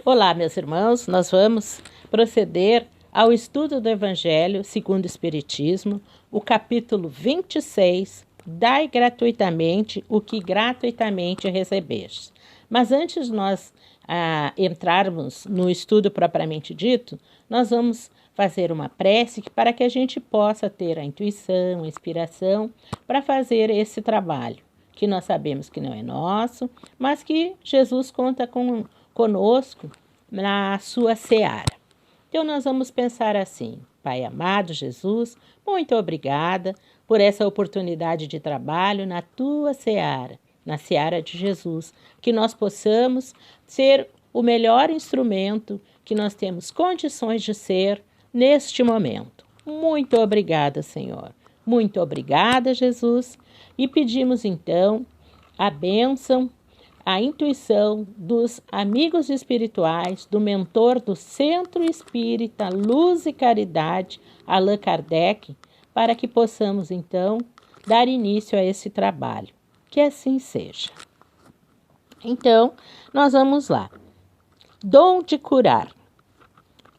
Olá, meus irmãos, nós vamos proceder ao estudo do Evangelho segundo o Espiritismo, o capítulo 26, Dai gratuitamente o que gratuitamente recebeste. Mas antes de nós entrarmos no estudo propriamente dito, nós vamos fazer uma prece para que a gente possa ter a intuição, a inspiração para fazer esse trabalho, que nós sabemos que não é nosso, mas que Jesus conta conosco na sua seara. Então nós vamos pensar assim: Pai amado Jesus, muito obrigada por essa oportunidade de trabalho na tua seara, na seara de Jesus, que nós possamos ser o melhor instrumento que nós temos condições de ser neste momento. Muito obrigada, Senhor. Muito obrigada, Jesus. E pedimos então a bênção, a intuição dos amigos espirituais, do mentor do Centro Espírita Luz e Caridade, Allan Kardec, para que possamos então dar início a esse trabalho. Que assim seja. Então, nós vamos lá. Dom de curar.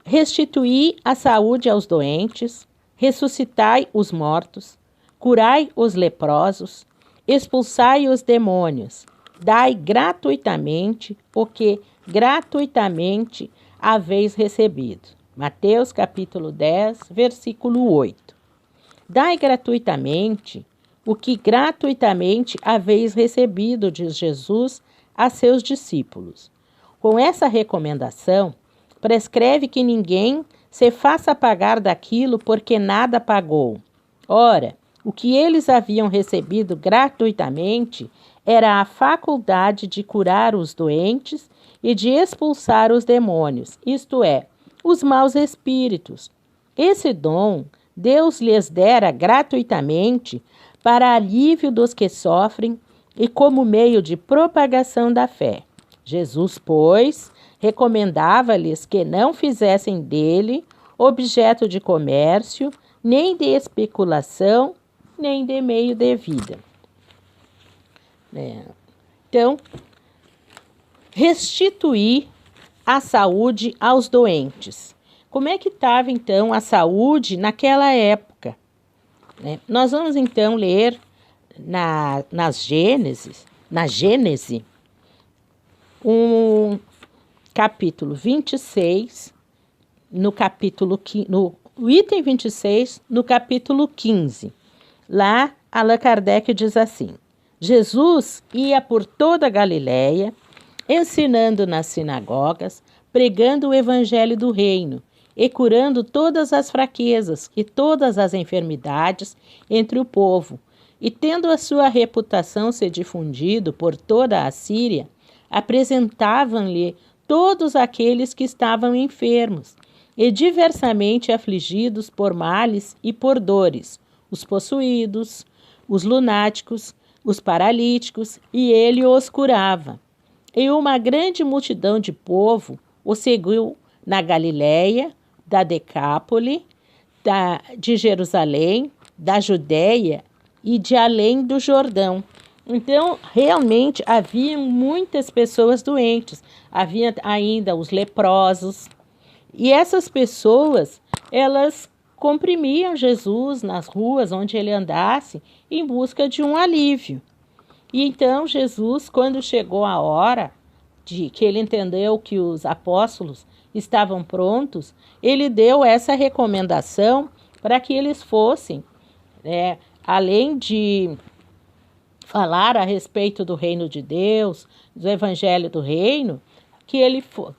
Restituí a saúde aos doentes, ressuscitai os mortos, curai os leprosos, expulsai os demônios, dai gratuitamente o que gratuitamente haveis recebido. Mateus capítulo 10, versículo 8. Dai gratuitamente o que gratuitamente haveis recebido, diz Jesus a seus discípulos. Com essa recomendação, prescreve que ninguém se faça pagar daquilo porque nada pagou. Ora, o que eles haviam recebido gratuitamente era a faculdade de curar os doentes e de expulsar os demônios, isto é, os maus espíritos. Esse dom Deus lhes dera gratuitamente para alívio dos que sofrem e como meio de propagação da fé. Jesus, pois, recomendava-lhes que não fizessem dele objeto de comércio, nem de especulação, nem de meio de vida. Então, restituir a saúde aos doentes. Como é que estava, então, a saúde naquela época? Nós vamos, então, ler na Gênese, um capítulo 26, no item 26, no capítulo 15. Lá, Allan Kardec diz assim: Jesus ia por toda a Galiléia, ensinando nas sinagogas, pregando o evangelho do reino e curando todas as fraquezas e todas as enfermidades entre o povo. E tendo a sua reputação se difundido por toda a Síria, apresentavam-lhe todos aqueles que estavam enfermos e diversamente afligidos por males e por dores, os possuídos, os lunáticos, os paralíticos, e ele os curava. E uma grande multidão de povo o seguiu na Galiléia, da Decápole, de Jerusalém, da Judéia e de além do Jordão. Então, realmente, havia muitas pessoas doentes. Havia ainda os leprosos. E essas pessoas, elas comprimiam Jesus nas ruas onde ele andasse em busca de um alívio. E então, Jesus, quando chegou a hora de que ele entendeu que os apóstolos estavam prontos, ele deu essa recomendação para que eles fossem, além de falar a respeito do reino de Deus, do evangelho do reino,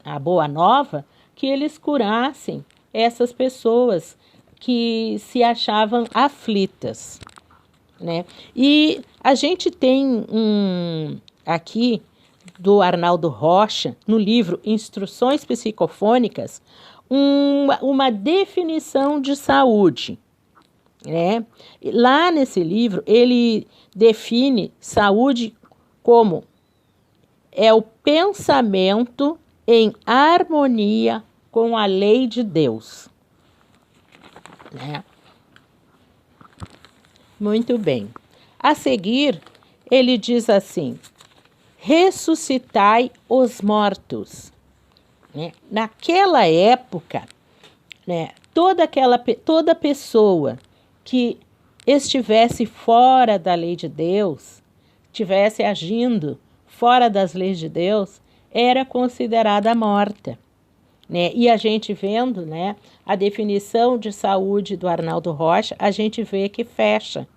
a boa nova, que eles curassem essas pessoas que se achavam aflitas. E a gente tem aqui do Arnaldo Rocha, no livro Instruções Psicofônicas, uma definição de saúde. Lá nesse livro, ele define saúde como é o pensamento em harmonia com a lei de Deus. Muito bem. A seguir, ele diz assim: ressuscitai os mortos. né? Naquela época, né, toda pessoa que estivesse fora da lei de Deus, estivesse agindo fora das leis de Deus, era considerada morta. Né? E a gente vendo, né, a definição de saúde do Arnaldo Rocha, a gente vê que fecha.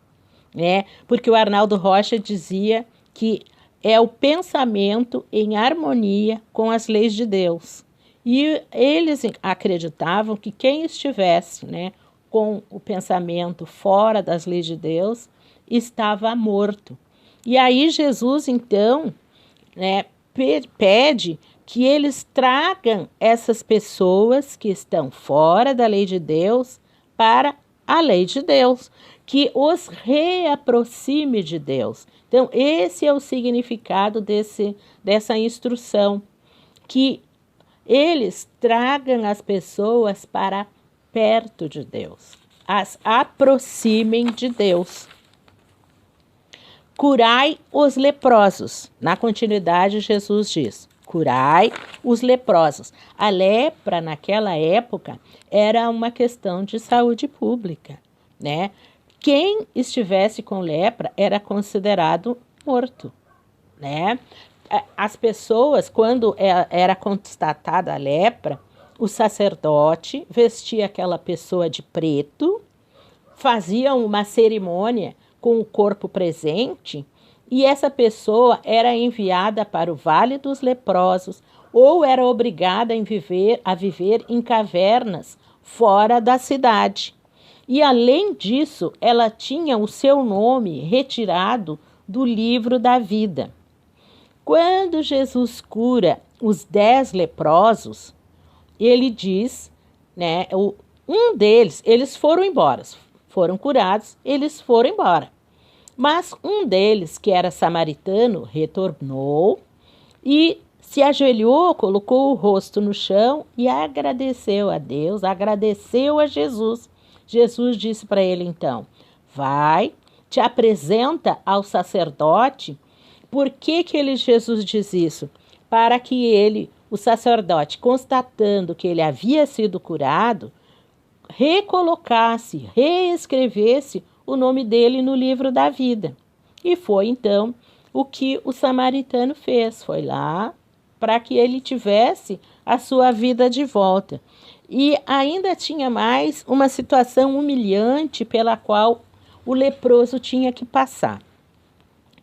Né? Porque o Arnaldo Rocha dizia que é o pensamento em harmonia com as leis de Deus. E eles acreditavam que quem estivesse, né, com o pensamento fora das leis de Deus estava morto. E aí Jesus, então, né, pede que eles tragam essas pessoas que estão fora da lei de Deus para a lei de Deus, que os reaproxime de Deus. Então, esse é o significado dessa instrução, que eles tragam as pessoas para perto de Deus, as aproximem de Deus. Curai os leprosos. Na continuidade, Jesus diz: curai os leprosos. A lepra, naquela época, era uma questão de saúde pública, né? Quem estivesse com lepra era considerado morto, né? As pessoas, quando era constatada a lepra, o sacerdote vestia aquela pessoa de preto, fazia uma cerimônia com o corpo presente, e essa pessoa era enviada para o Vale dos Leprosos ou era obrigada a viver em cavernas fora da cidade. E, além disso, ela tinha o seu nome retirado do livro da vida. Quando Jesus cura os 10 leprosos, ele diz, né, um deles, eles foram embora, foram curados, eles foram embora. Mas um deles, que era samaritano, retornou e se ajoelhou, colocou o rosto no chão e agradeceu a Deus, agradeceu a Jesus. Jesus disse para ele então: vai, te apresenta ao sacerdote. Por que Jesus diz isso? Para que ele, o sacerdote, constatando que ele havia sido curado, recolocasse, reescrevesse o nome dele no livro da vida. E foi então o que o samaritano fez, foi lá para que ele tivesse a sua vida de volta. E ainda tinha mais uma situação humilhante pela qual o leproso tinha que passar.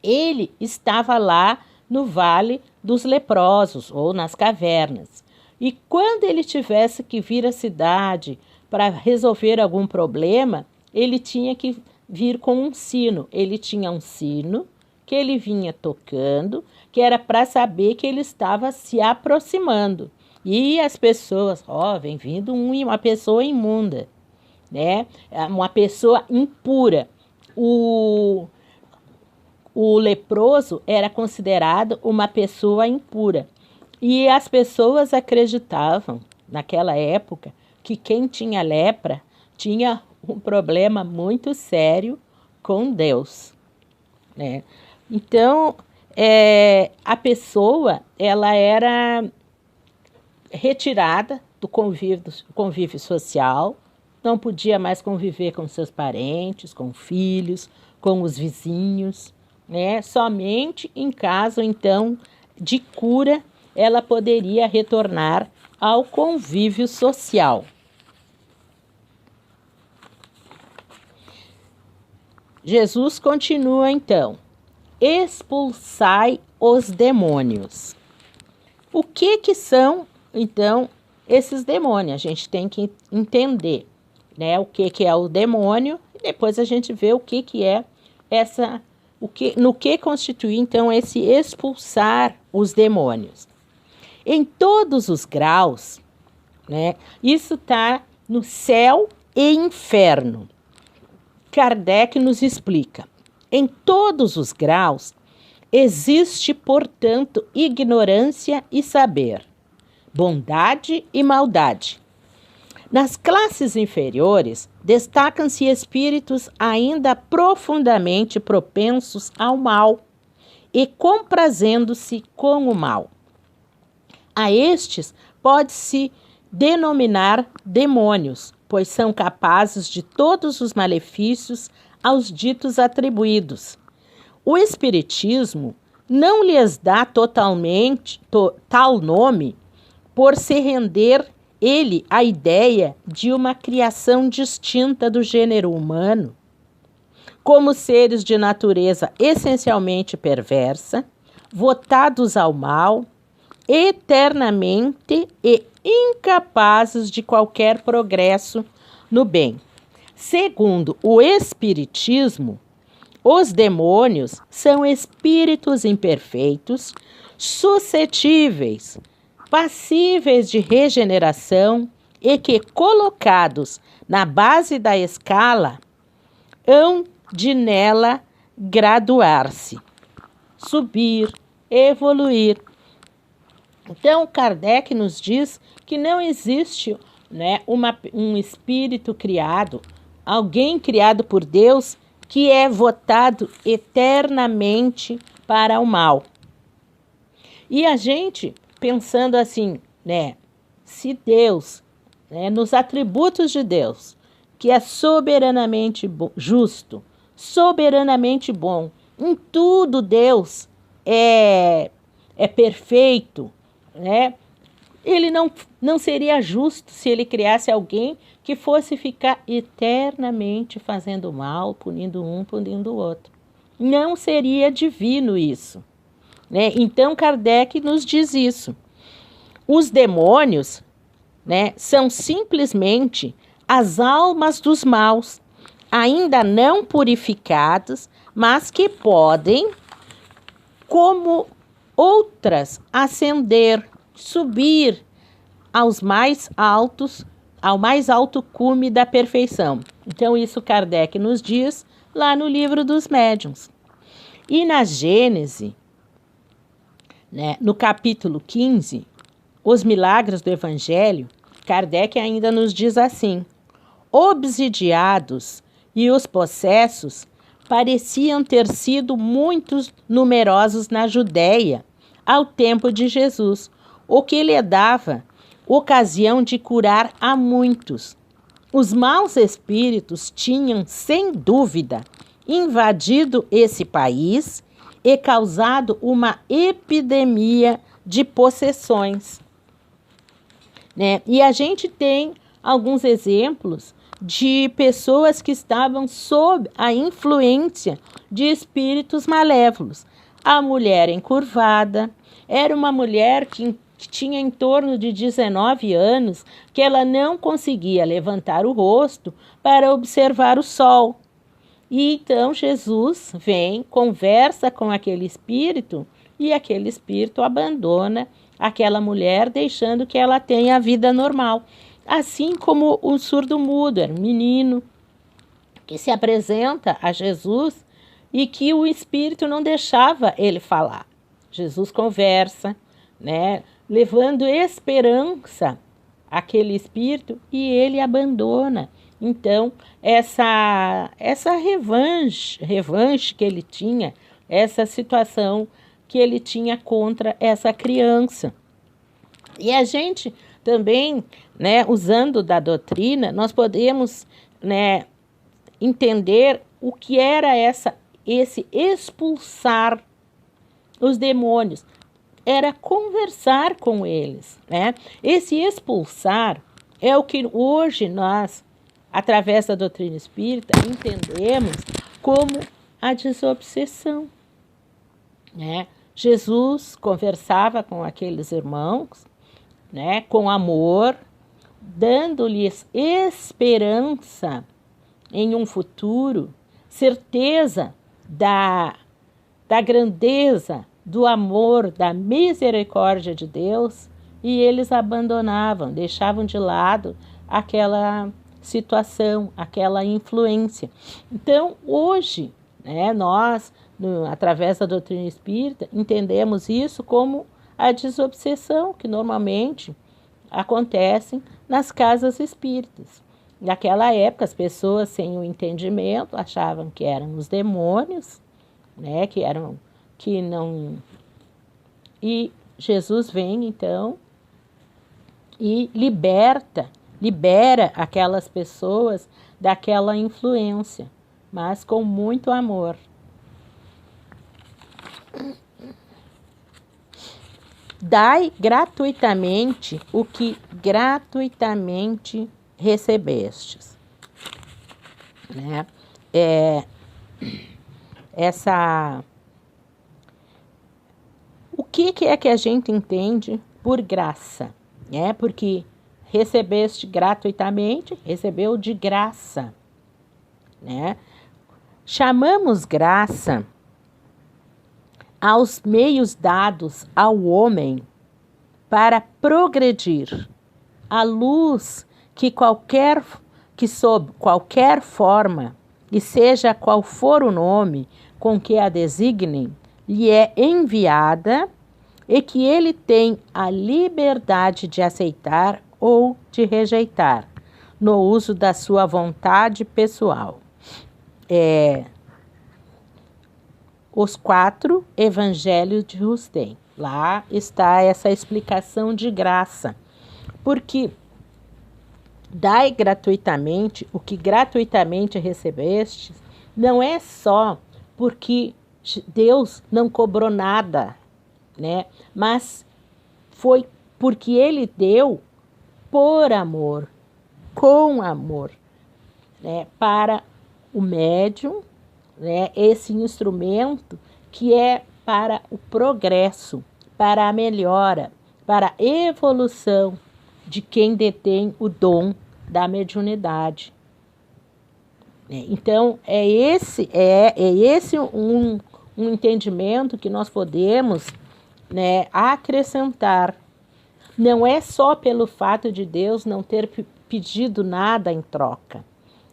Ele estava lá no Vale dos Leprosos, ou nas cavernas. E quando ele tivesse que vir à cidade para resolver algum problema, ele tinha que vir com um sino. Ele tinha um sino que ele vinha tocando, que era para saber que ele estava se aproximando. E as pessoas, vem vindo uma pessoa imunda, né? Uma pessoa impura. O leproso era considerado uma pessoa impura. E as pessoas acreditavam, naquela época, que quem tinha lepra tinha um problema muito sério com Deus, né? Então, a pessoa, ela era retirada do convívio social, não podia mais conviver com seus parentes, com filhos, com os vizinhos, né? Somente em caso, então, de cura, ela poderia retornar ao convívio social. Jesus continua, então: expulsai os demônios. O que são, então, esses demônios? A gente tem que entender, né, o que é o demônio, e depois a gente vê o que é no que constitui, então, esse expulsar os demônios. Em todos os graus, né, isso está no céu e inferno. Kardec nos explica: em todos os graus existe, portanto, ignorância e saber, bondade e maldade. Nas classes inferiores, destacam-se espíritos ainda profundamente propensos ao mal e comprazendo-se com o mal. A estes pode-se denominar demônios, pois são capazes de todos os malefícios aos ditos atribuídos. O Espiritismo não lhes dá totalmente tal nome por se render ele à ideia de uma criação distinta do gênero humano, como seres de natureza essencialmente perversa, votados ao mal, eternamente e incapazes de qualquer progresso no bem. Segundo o Espiritismo, os demônios são espíritos imperfeitos, suscetíveis, passíveis de regeneração e que, colocados na base da escala, hão de nela graduar-se, subir, evoluir. Então, Kardec nos diz que não existe, né, um espírito criado, alguém criado por Deus, que é votado eternamente para o mal. E a gente, pensando assim, né, se Deus, né, nos atributos de Deus, que é soberanamente justo, soberanamente bom, em tudo Deus é perfeito, né? Ele não seria justo se ele criasse alguém que fosse ficar eternamente fazendo mal, punindo um, punindo o outro. Não seria divino isso, né? Então Kardec nos diz isso. Os demônios, né, são simplesmente as almas dos maus, ainda não purificadas, mas que podem, como outras, ascender, subir ao mais alto cume da perfeição. Então, isso Kardec nos diz lá no Livro dos Médiuns. E na Gênese, né, no capítulo 15, Os Milagres do Evangelho, Kardec ainda nos diz assim: obsidiados e os possessos pareciam ter sido muito numerosos na Judéia ao tempo de Jesus, o que lhe dava ocasião de curar a muitos. Os maus espíritos tinham, sem dúvida, invadido esse país e causado uma epidemia de possessões, né? E a gente tem alguns exemplos de pessoas que estavam sob a influência de espíritos malévolos. A mulher encurvada era uma mulher que tinha em torno de 19 anos, que ela não conseguia levantar o rosto para observar o sol. E então Jesus vem, conversa com aquele espírito e aquele espírito abandona aquela mulher, deixando que ela tenha a vida normal. Assim como o surdo-mudo, era um menino que se apresenta a Jesus e que o espírito não deixava ele falar. Jesus conversa, né, levando esperança àquele espírito e ele abandona. Então, essa revanche que ele tinha, essa situação que ele tinha contra essa criança. E a gente também, né, usando da doutrina, nós podemos, né, entender o que era esse expulsar os demônios. Era conversar com eles, né? Esse expulsar é o que hoje nós, através da doutrina espírita, entendemos como a desobsessão, né? Jesus conversava com aqueles irmãos, né, com amor, dando-lhes esperança em um futuro, certeza da grandeza, do amor, da misericórdia de Deus, e eles abandonavam, deixavam de lado aquela situação, aquela influência. Então, hoje, né, nós, através da doutrina espírita, entendemos isso como a desobsessão que normalmente acontece nas casas espíritas. Naquela época, as pessoas sem o entendimento achavam que eram os demônios, né, que não. E Jesus vem então e libera aquelas pessoas daquela influência, mas com muito amor. Dai gratuitamente o que gratuitamente recebestes. Né? O que é que a gente entende por graça? Porque recebeste gratuitamente, recebeu de graça. Né? Chamamos graça aos meios dados ao homem para progredir, à luz que sob qualquer forma, e seja qual for o nome com que a designem, lhe é enviada e que ele tem a liberdade de aceitar ou de rejeitar, no uso da sua vontade pessoal. Os 4 evangelhos de Rustem. Lá está essa explicação de graça. Porque dai gratuitamente o que gratuitamente recebeste, não é só porque Deus não cobrou nada, né? Mas foi porque Ele deu por amor, com amor, né? Para o médium, né? Esse instrumento que é para o progresso, para a melhora, para a evolução de quem detém o dom da mediunidade. Então, é esse um entendimento que nós podemos, né, acrescentar. Não é só pelo fato de Deus não ter pedido nada em troca,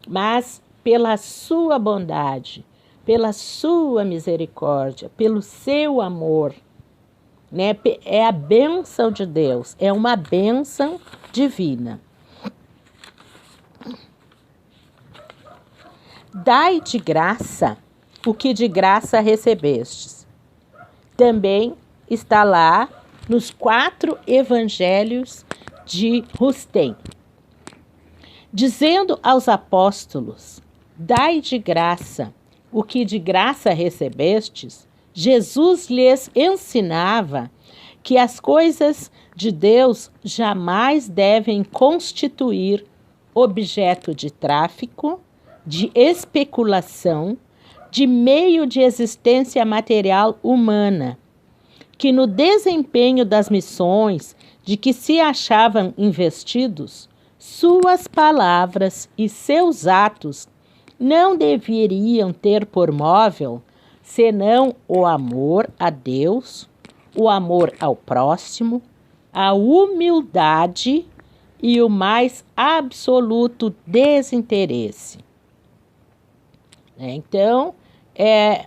mas pela sua bondade, pela sua misericórdia, pelo seu amor. Né? É a bênção de Deus, é uma bênção divina. Dai de graça o que de graça recebestes. Também está lá nos 4 evangelhos de Rustem. Dizendo aos apóstolos, dai de graça o que de graça recebestes, Jesus lhes ensinava que as coisas de Deus jamais devem constituir objeto de tráfico, de especulação, de meio de existência material humana, que no desempenho das missões de que se achavam investidos, suas palavras e seus atos não deveriam ter por móvel senão o amor a Deus, o amor ao próximo, a humildade e o mais absoluto desinteresse. Então, é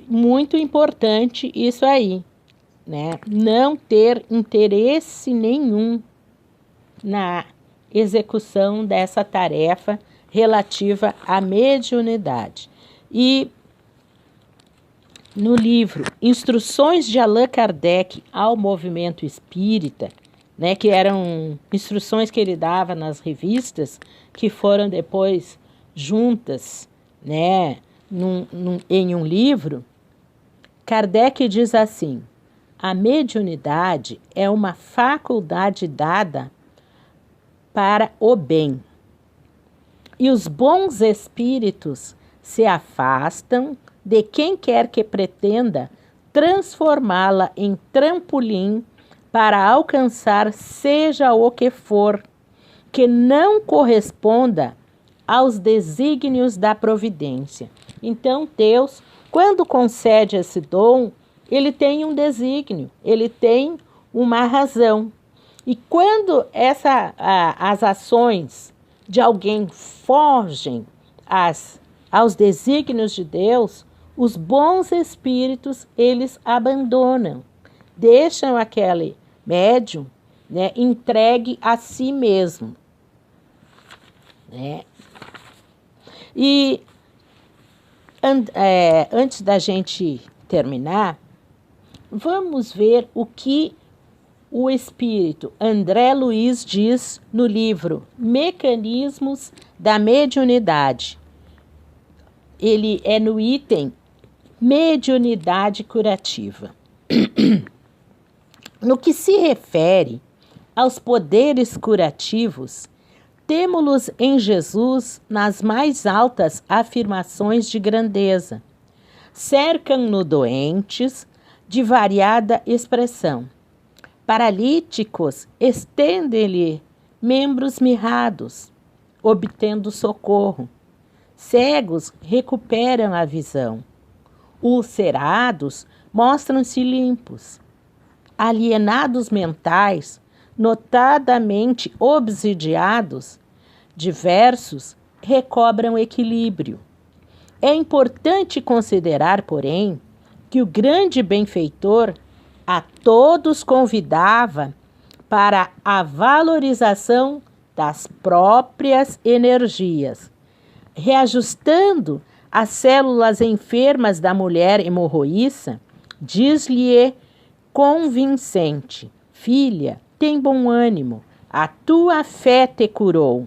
muito importante isso aí, né? Não ter interesse nenhum na execução dessa tarefa relativa à mediunidade. E no livro Instruções de Allan Kardec ao Movimento Espírita, né, que eram instruções que ele dava nas revistas, que foram depois juntas, né, em um livro, Kardec diz assim: a mediunidade é uma faculdade dada para o bem. E os bons espíritos se afastam de quem quer que pretenda transformá-la em trampolim para alcançar seja o que for, que não corresponda aos desígnios da providência. Então, Deus, quando concede esse dom, ele tem um desígnio, ele tem uma razão. E quando as ações de alguém fogem aos desígnios de Deus, os bons espíritos, eles abandonam, deixam aquele médium, né, entregue a si mesmo. Né? E antes da gente terminar, vamos ver o que o espírito André Luiz diz no livro Mecanismos da Mediunidade. Ele é no item Mediunidade Curativa. No que se refere aos poderes curativos, temo-los em Jesus nas mais altas afirmações de grandeza. Cercam-no doentes de variada expressão. Paralíticos estendem-lhe membros mirrados, obtendo socorro. Cegos recuperam a visão. Ulcerados mostram-se limpos. Alienados mentais, notadamente obsidiados, diversos recobram equilíbrio. É importante considerar, porém, que o grande benfeitor a todos convidava para a valorização das próprias energias, reajustando as células enfermas da mulher hemorroíça, diz-lhe convincente: filha, tem bom ânimo, a tua fé te curou.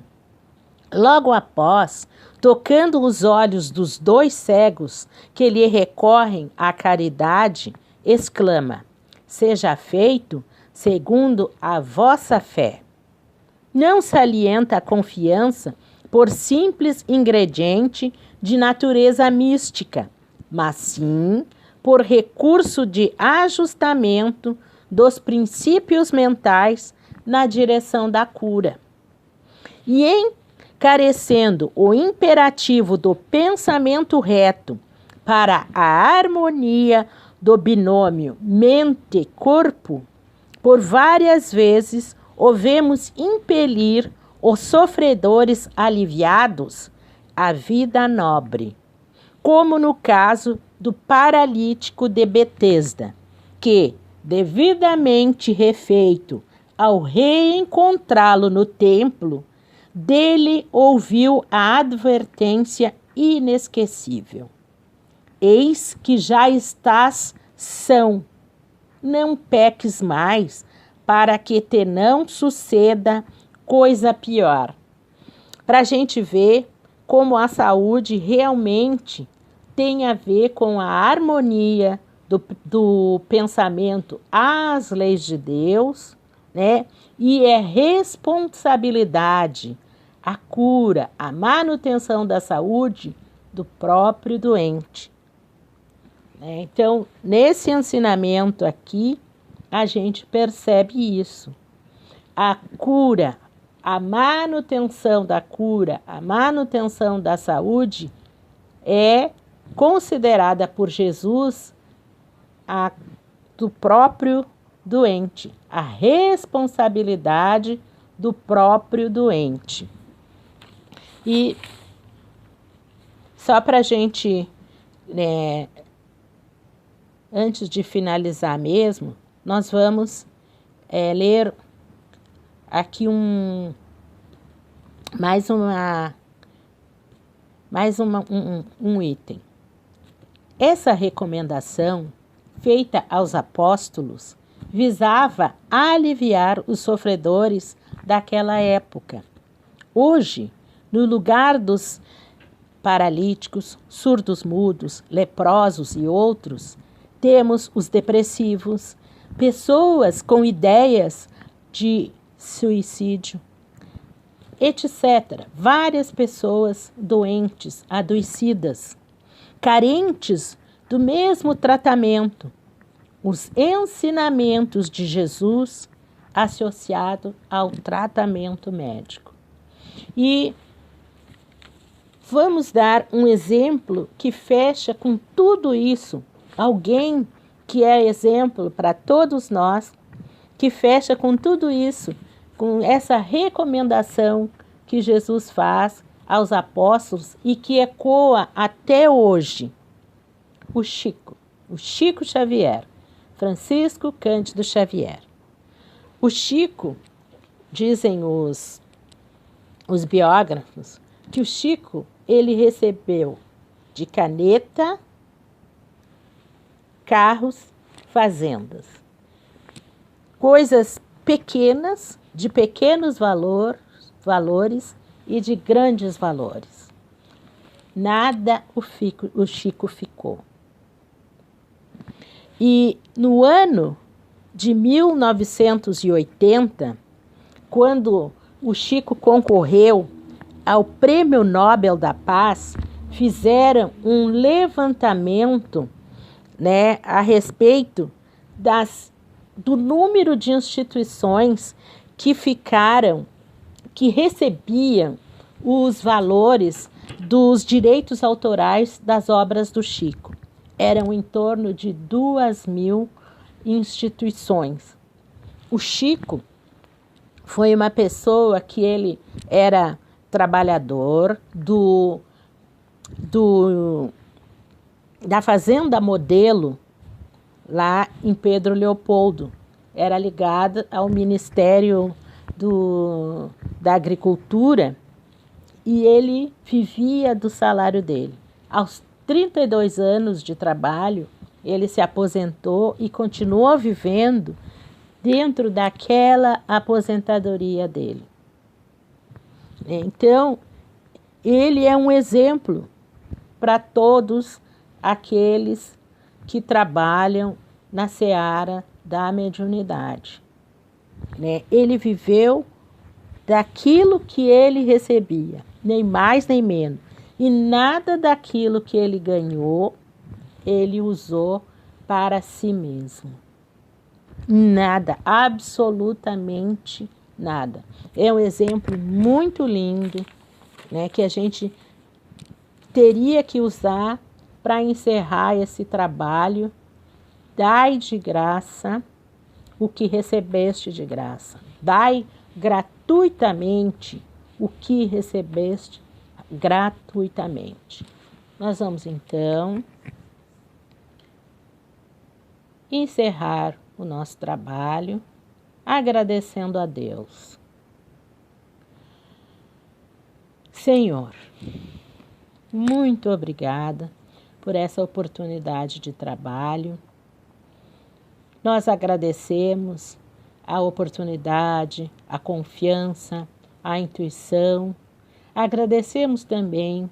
Logo após, tocando os olhos dos 2 cegos que lhe recorrem à caridade, exclama: seja feito segundo a vossa fé. Não salienta a confiança por simples ingrediente de natureza mística, mas sim por recurso de ajustamento dos princípios mentais na direção da cura. E encarecendo o imperativo do pensamento reto para a harmonia do binômio mente-corpo, por várias vezes o vemos impelir os sofredores aliviados à vida nobre, como no caso do paralítico de Betesda, que, devidamente refeito, ao reencontrá-lo no templo, dele ouviu a advertência inesquecível: eis que já estás são, não peques mais, para que te não suceda coisa pior. Para a gente ver como a saúde realmente tem a ver com a harmonia do pensamento às leis de Deus, né? E é responsabilidade a cura, a manutenção da saúde do próprio doente. Então, nesse ensinamento aqui, a gente percebe isso. A cura, a manutenção da cura, a manutenção da saúde é considerada por Jesus a do próprio doente, a responsabilidade do próprio doente. E só para a gente, antes de finalizar mesmo, nós vamos ler aqui mais um item. Essa recomendação feita aos apóstolos visava aliviar os sofredores daquela época. Hoje, no lugar dos paralíticos, surdos-mudos, leprosos e outros, temos os depressivos, pessoas com ideias de suicídio, etc. Várias pessoas doentes, adoecidas, carentes do mesmo tratamento, os ensinamentos de Jesus associado ao tratamento médico. E vamos dar um exemplo que fecha com tudo isso, alguém que é exemplo para todos nós, que fecha com tudo isso, com essa recomendação que Jesus faz aos apóstolos e que ecoa até hoje. O Chico Xavier, Francisco Cândido Xavier. O Chico, dizem os biógrafos, que o Chico, ele recebeu de caneta, carros, fazendas. Coisas pequenas, de pequenos valores e de grandes valores. Nada o Chico ficou. E no ano de 1980, quando o Chico concorreu ao Prêmio Nobel da Paz, fizeram um levantamento, né, a respeito do número de instituições que recebiam os valores dos direitos autorais das obras do Chico. Eram em torno de 2.000 instituições. O Chico foi uma pessoa que ele era trabalhador da Fazenda Modelo, lá em Pedro Leopoldo. Era ligada ao Ministério da Agricultura e ele vivia do salário dele. Aos 32 anos de trabalho, ele se aposentou e continuou vivendo dentro daquela aposentadoria dele. Então, ele é um exemplo para todos aqueles que trabalham na seara da mediunidade. Ele viveu daquilo que ele recebia, nem mais nem menos. E nada daquilo que ele ganhou, ele usou para si mesmo. Nada, absolutamente nada. É um exemplo muito lindo, né, que a gente teria que usar para encerrar esse trabalho. Dai de graça o que recebeste de graça. Dai gratuitamente o que recebeste gratuitamente. Nós vamos então encerrar o nosso trabalho agradecendo a Deus. Senhor, muito obrigada por essa oportunidade de trabalho. Nós agradecemos a oportunidade, a confiança, a intuição. Agradecemos também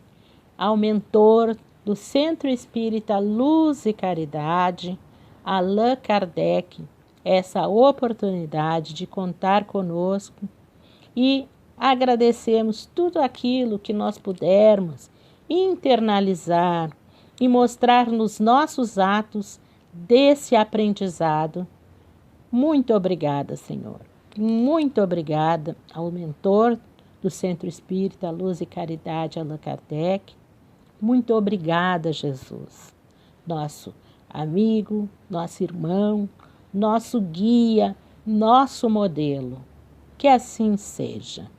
ao mentor do Centro Espírita Luz e Caridade, Allan Kardec, essa oportunidade de contar conosco e agradecemos tudo aquilo que nós pudermos internalizar e mostrar nos nossos atos desse aprendizado. Muito obrigada, Senhor. Muito obrigada ao mentor do Centro Espírita Luz e Caridade, Allan Kardec. Muito obrigada, Jesus, nosso amigo, nosso irmão, nosso guia, nosso modelo. Que assim seja.